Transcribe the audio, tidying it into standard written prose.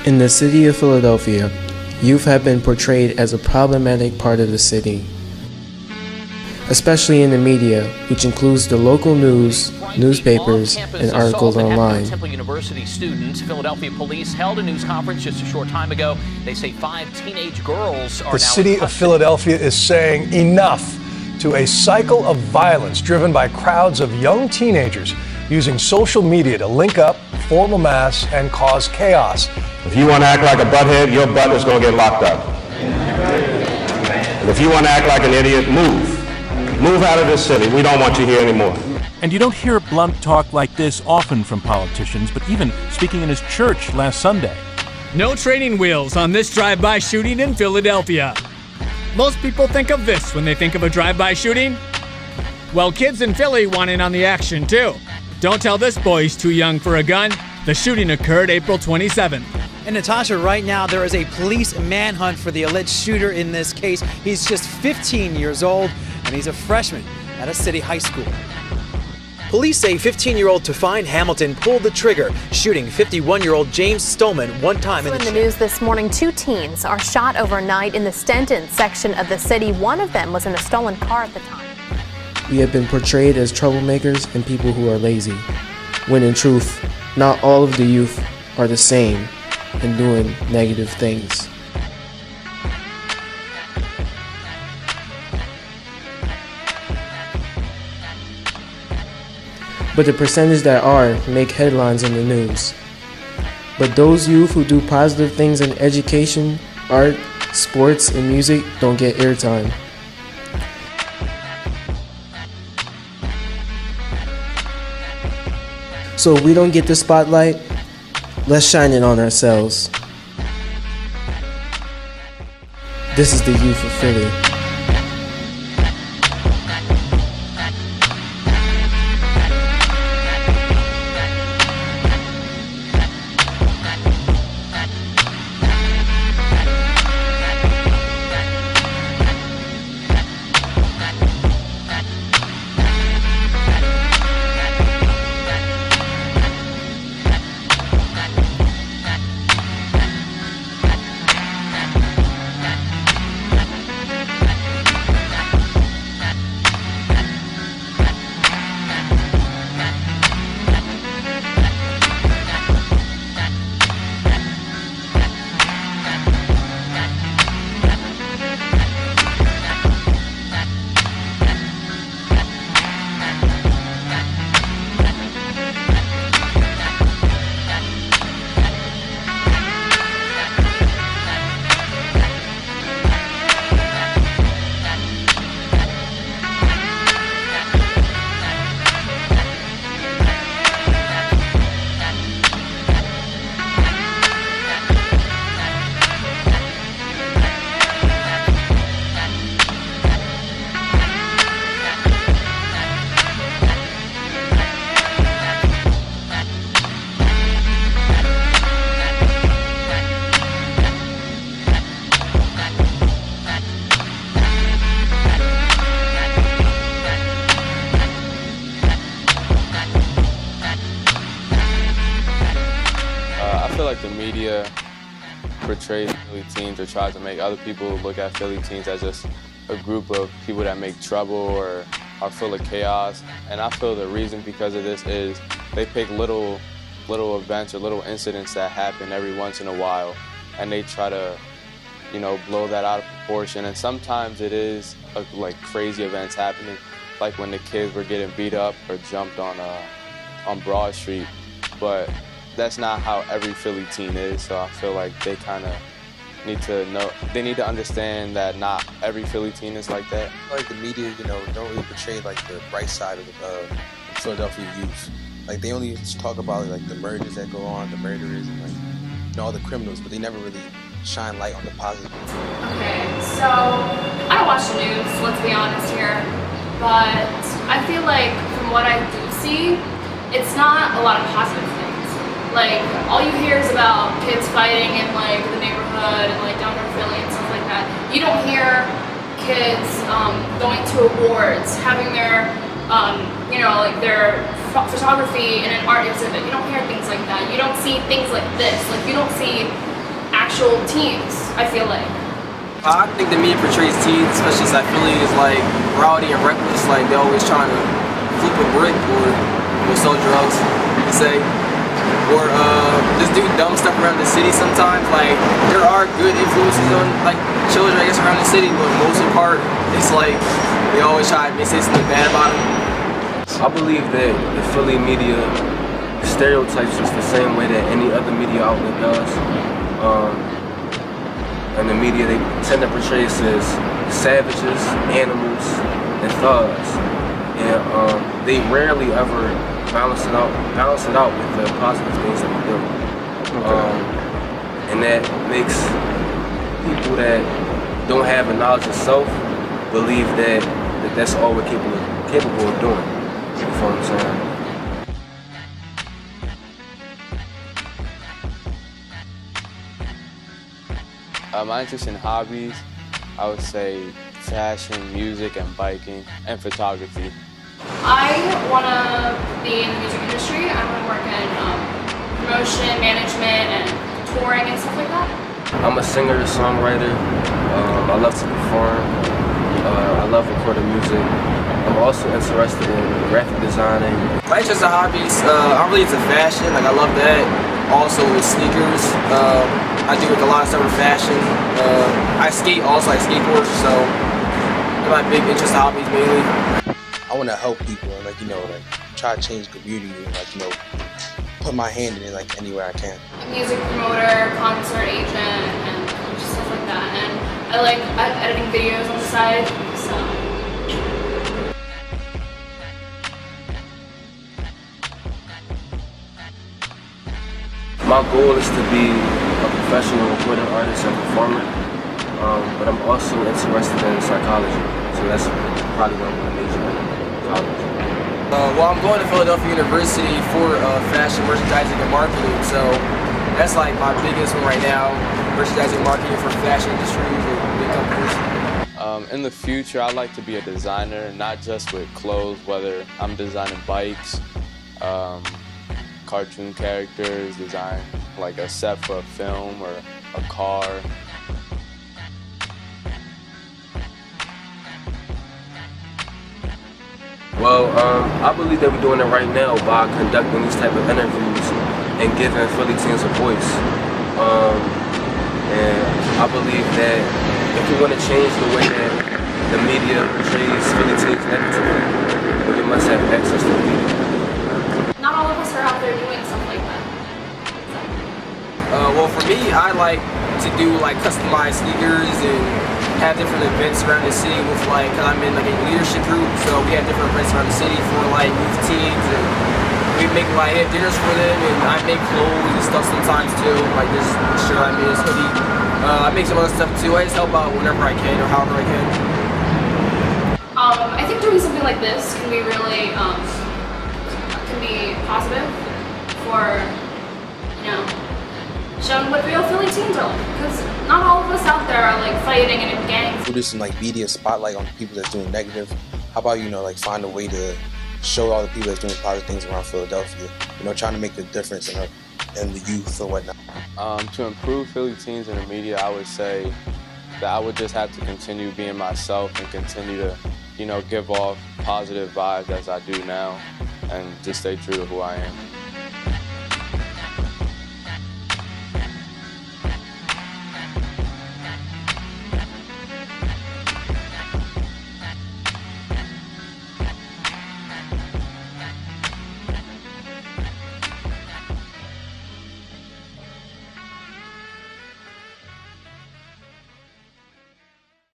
In the city of Philadelphia, youth have been portrayed as a problematic part of the city, especially in the media, which includes the local news, newspapers, and articles online. Temple University students, Philadelphia police held a news conference just a short time ago. They say 5 teenage girls are now. The city of Philadelphia is saying enough to a cycle of violence driven by crowds of young teenagers using social media to link up, form a mass, and cause chaos. If you want to act like a butthead, your butt is going to get locked up. And if you want to act like an idiot, move. Move out of this city. We don't want you here anymore. And you don't hear blunt talk like this often from politicians, but even speaking in his church last Sunday. No training wheels on this drive-by shooting in Philadelphia. Most people think of this when they think of a drive-by shooting. Well, kids in Philly want in on the action too. Don't tell this boy he's too young for a gun. The shooting occurred April 27th. And Natasha, right now there is a police manhunt for the alleged shooter in this case. He's just 15 years old and he's a freshman at a city high school. Police say 15-year-old Tefine Hamilton pulled the trigger, shooting 51-year-old James Stolman one time in the news this morning, 2 teens are shot overnight in the Stenton section of the city. One of them was in a stolen car at the time. We have been portrayed as troublemakers and people who are lazy, when in truth, not all of the youth are the same and doing negative things. But the percentage that are make headlines in the news. But those youth who do positive things in education, art, sports, and music don't get airtime. So if we don't get the spotlight, let's shine it on ourselves. This is the youth of Philly. I feel like the media portrays Philly teens or tries to make other people look at Philly teens as just a group of people that make trouble or are full of chaos. And I feel the reason because of this is they pick little events or little incidents that happen every once in a while, and they try to, blow that out of proportion. And sometimes it is like crazy events happening, like when the kids were getting beat up or jumped on Broad Street. But that's not how every Philly teen is, so I feel like they kind of need to know, they need to understand that not every Philly teen is like that. Like the media, don't really portray like the bright side of the Philadelphia youth. Like they only talk about like the murders that go on, the murderers, and all the criminals, but they never really shine light on the positive. Okay, so I don't watch the news, let's be honest here, but I feel like from what I do see, it's not a lot of positive things. Like, all you hear is about kids fighting in, like, the neighborhood and, like, downtown Philly and stuff like that. You don't hear kids going to awards, having their, like, their photography in an art exhibit. You don't hear things like that. You don't see things like this. Like, you don't see actual teens, I feel like. I think the media portrays teens, especially South Philly, is like rowdy and reckless. Like they're always trying to flip a brick or sell drugs, you say, or just do dumb stuff around the city. Sometimes, like there are good influences on like children, I guess, around the city, but most of the part, it's like they always try to say something bad about them. I believe that the Philly media stereotypes us the same way that any other media outlet does. And the media, they tend to portray us as savages, animals, and thugs. And they rarely ever balance it out with the positive things that we do. And that makes people that don't have a knowledge of self believe that that's all we're capable of doing. You feel what I'm saying? My interest in hobbies, I would say fashion, music, and biking, and photography. I want to be in the music industry. I want to work in promotion, management, and touring and stuff like that. I'm a singer, songwriter. I love to perform. I love recording music. I'm also interested in graphic designing. My interest in hobbies, I'm really into fashion. Like I love that. Also with sneakers. I do like a lot of stuff with fashion. I skate also, like skateboard, so they're my big interest hobbies mainly. I want to help people and like try to change the community and like put my hand in it like anywhere I can. A music promoter, concert agent, and just stuff like that. And I like editing videos on the side, so. My goal is to be a professional recording artist and performer, but I'm also interested in psychology, so that's probably what I'm going to major in college. Well, I'm going to Philadelphia University for fashion, merchandising, and marketing, so that's like my biggest one right now, merchandising, marketing for fashion industries and big companies. In the future, I'd like to be a designer, not just with clothes, whether I'm designing bikes, cartoon characters, design like a set for a film or a car. Well, I believe that we're doing it right now by conducting these type of interviews and giving Philly teens a voice. And I believe that if we want to change the way that the media portrays Philly teens negatively, we must have access to the media. Not all of us are out there doing stuff like that. Well, for me, I like to do like customized sneakers and have different events around the city with like, I'm in like a leadership group, so we have different events around the city for like youth teams, and we make like dinners for them, and I make clothes and stuff sometimes too, like this shirt I made, this hoodie. I make some other stuff too. I just help out whenever I can or however I can. I think doing something like this can be really can be positive for, showing what real Philly teens are like, because not all of us out there are like fighting and in gangs. Do some like media spotlight on the people that's doing negative. How about like find a way to show all the people that's doing positive things around Philadelphia, trying to make a difference in the youth or whatnot. To improve Philly teens in the media, I would say that I would just have to continue being myself and continue to give off positive vibes as I do now, and just stay true to who I am.